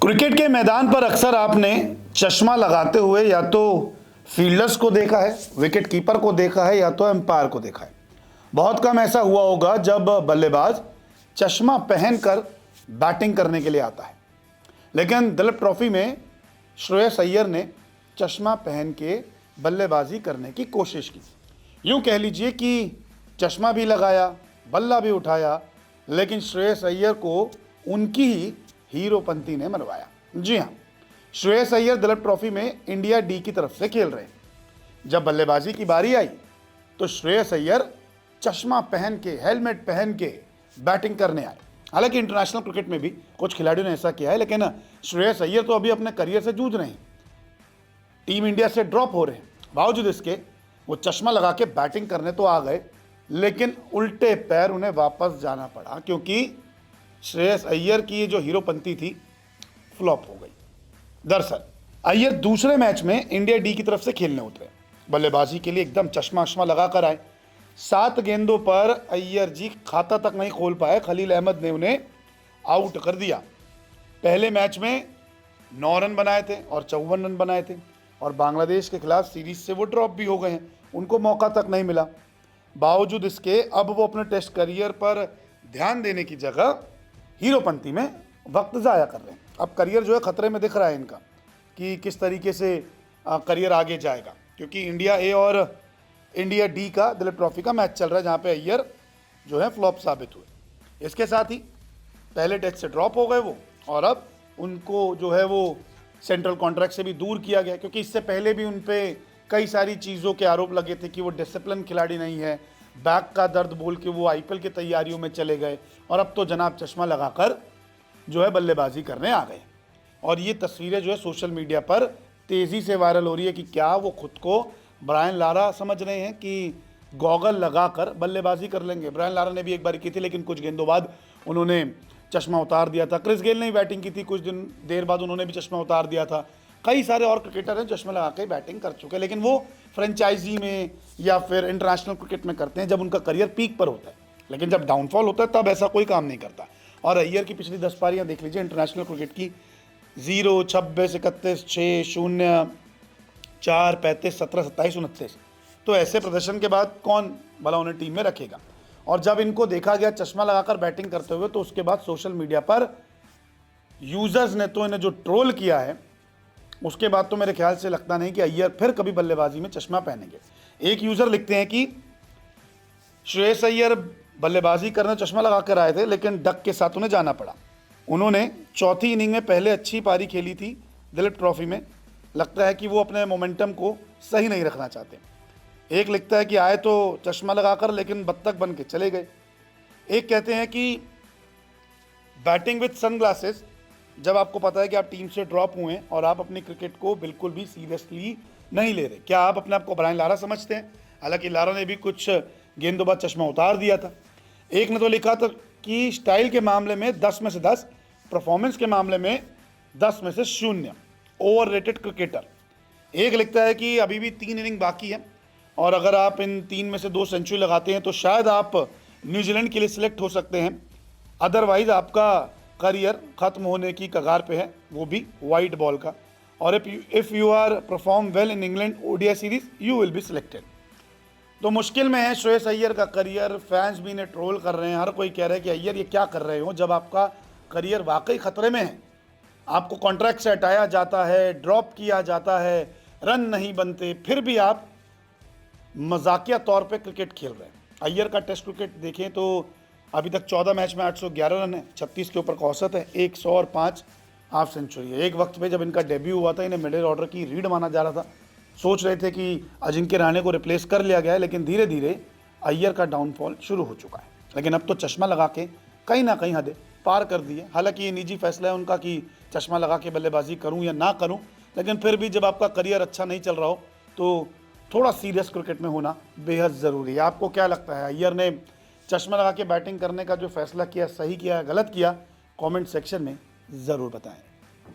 Cricket के मैदान पर अक्सर आपने चश्मा लगाते हुए या तो फील्डर्स को देखा है, विकेट कीपर को देखा है या तो एम्पायर को देखा है। बहुत कम ऐसा हुआ होगा जब बल्लेबाज चश्मा पहनकर बैटिंग करने के लिए आता है। लेकिन दिलीप ट्रॉफी में श्रेयस अय्यर ने चश्मा पहन के बल्लेबाजी करने की कोशिश की। यूं कह लीजिए कि चश्मा भी लगाया, बल्ला भी उठाया, लेकिन श्रेयस अय्यर को उनकी ही हीरोपंती ने मरवाया। जी हाँ, श्रेयस अय्यर दिलीप ट्रॉफी में इंडिया डी की तरफ से खेल रहे हैं। जब बल्लेबाजी की बारी आई तो श्रेयस अय्यर चश्मा पहन के, हेलमेट पहन के बैटिंग करने आए। हालांकि इंटरनेशनल क्रिकेट में भी कुछ खिलाड़ियों ने ऐसा किया है, लेकिन श्रेयस अय्यर तो अभी अपने करियर से जूझ रहे हैं, टीम इंडिया से ड्रॉप हो रहे हैं। बावजूद इसके वो चश्मा लगा के बैटिंग करने तो आ गए, लेकिन उल्टे पैर उन्हें वापस जाना पड़ा, क्योंकि श्रेयस अय्यर की ये जो हीरोपंती थी फ्लॉप हो गई। दरअसल अय्यर दूसरे मैच में इंडिया डी की तरफ से खेलने उतरे। बल्लेबाजी के लिए एकदम चश्मा वश्मा लगा कर आए। 7 गेंदों पर अय्यर जी खाता तक नहीं खोल पाए, खलील अहमद ने उन्हें आउट कर दिया। पहले मैच में 9 रन बनाए थे और 54 रन बनाए थे, और बांग्लादेश के खिलाफ सीरीज से वो ड्रॉप भी हो गए हैं, उनको मौका तक नहीं मिला। बावजूद इसके अब वो अपने टेस्ट करियर पर ध्यान देने की जगह हीरोपंती में वक्त ज़ाया कर रहे हैं। अब करियर जो है खतरे में दिख रहा है इनका कि किस तरीके से करियर आगे जाएगा, क्योंकि इंडिया ए और इंडिया डी का दिलीप ट्रॉफी का मैच चल रहा है, जहाँ पे अय्यर जो है फ्लॉप साबित हुए। इसके साथ ही पहले टेस्ट से ड्रॉप हो गए वो, और अब उनको जो है वो सेंट्रल कॉन्ट्रैक्ट से भी दूर किया गया, क्योंकि इससे पहले भी उन पर कई सारी चीज़ों के आरोप लगे थे कि वो डिसिप्लिन खिलाड़ी नहीं है, बैक का दर्द बोल के वो आईपीएल की तैयारियों में चले गए, और अब तो जनाब चश्मा लगाकर जो है बल्लेबाजी करने आ गए। और ये तस्वीरें जो है सोशल मीडिया पर तेज़ी से वायरल हो रही है कि क्या वो खुद को ब्रायन लारा समझ रहे हैं कि गॉगल लगाकर बल्लेबाजी कर लेंगे। ब्रायन लारा ने भी एक बार की थी, लेकिन कुछ गेंदों बाद उन्होंने चश्मा उतार दिया था। क्रिस गेल ने बैटिंग की थी, कुछ दिन देर बाद उन्होंने भी चश्मा उतार दिया था। कई सारे और क्रिकेटर हैं चश्मा लगा के बैटिंग कर चुके हैं, लेकिन वो फ्रेंचाइजी में या फिर इंटरनेशनल क्रिकेट में करते हैं जब उनका करियर पीक पर होता है, लेकिन जब डाउनफॉल होता है तब ऐसा कोई काम नहीं करता। और अय्यर की पिछली 10 पारियां देख लीजिए इंटरनेशनल क्रिकेट की, 0, 26, 31, 6, 0, 4, 35, 17, 27, 29। तो ऐसे प्रदर्शन के बाद कौन भला उन्हें टीम में रखेगा। और जब इनको देखा गया चश्मा लगाकर बैटिंग करते हुए, तो उसके बाद सोशल मीडिया पर यूजर्स ने तो इन्हें जो ट्रोल किया है, उसके बाद तो मेरे ख्याल से लगता नहीं कि अय्यर फिर कभी बल्लेबाजी में चश्मा पहनेंगे। एक यूजर लिखते हैं कि श्रेयस अय्यर बल्लेबाजी करने चश्मा लगा कर आए थे, लेकिन डक के साथ उन्हें जाना पड़ा। उन्होंने चौथी इनिंग में पहले अच्छी पारी खेली थी दिलीप ट्रॉफी में, लगता है कि वो अपने मोमेंटम को सही नहीं रखना चाहते। एक लिखता है कि आए तो चश्मा लगाकर, लेकिन बत्तख बन के चले गए। एक कहते हैं कि बैटिंग विथ सनग्लासेस, जब आपको पता है कि आप टीम से ड्रॉप हुए हैं और आप अपनी क्रिकेट को बिल्कुल भी सीरियसली नहीं ले रहे, क्या आप अपने आप को ब्रायन लारा समझते हैं? हालांकि लारा ने भी कुछ गेंदों बाद चश्मा उतार दिया था। एक ने तो लिखा था कि स्टाइल के मामले में 10 में से 10, परफॉर्मेंस के मामले में 10 में से 0, ओवररेटेड क्रिकेटर। एक लिखता है कि अभी भी 3 इनिंग बाकी है, और अगर आप इन 3 में से 2 सेंचुरी लगाते हैं तो शायद आप न्यूजीलैंड के लिए सिलेक्ट हो सकते हैं, अदरवाइज आपका करियर खत्म होने की कगार पे है, वो भी वाइट बॉल का। और if you are perform well in England ODI series you will be selected. तो मुश्किल में है श्रेयस अय्यर का करियर। फैंस भी इन्हें ट्रोल कर रहे हैं, हर कोई कह रहा है कि अय्यर ये क्या कर रहे हो, जब आपका करियर वाकई खतरे में है। आपको कॉन्ट्रैक्ट से हटाया जाता है, ड्रॉप किया जाता है, रन नहीं बनते, फिर भी आप मजाकिया तौर पे क्रिकेट खेल रहे हैं। अय्यर का टेस्ट क्रिकेट देखें तो अभी तक 14 मैच में 811 रन है, 36 के ऊपर का औसत है, 105 हाफ सेंचुरी है। एक वक्त पे जब इनका डेब्यू हुआ था, इन्हें मिडिल ऑर्डर की रीढ़ माना जा रहा था। सोच रहे थे कि अजिंक्य रहाणे को रिप्लेस कर लिया गया है, लेकिन धीरे धीरे अय्यर का डाउनफॉल शुरू हो चुका है। लेकिन अब तो चश्मा लगा के कहीं ना कहीं हदें पार कर दी है। हालांकि ये निजी फैसला है उनका कि चश्मा लगा के बल्लेबाजी करूँ या ना करूँ, लेकिन फिर भी जब आपका करियर अच्छा नहीं चल रहा हो तो थोड़ा सीरियस क्रिकेट में होना बेहद ज़रूरी है। आपको क्या लगता है, अय्यर ने चश्मा लगा के बैटिंग करने का जो फैसला किया, सही किया, गलत किया? कमेंट सेक्शन में ज़रूर बताएं।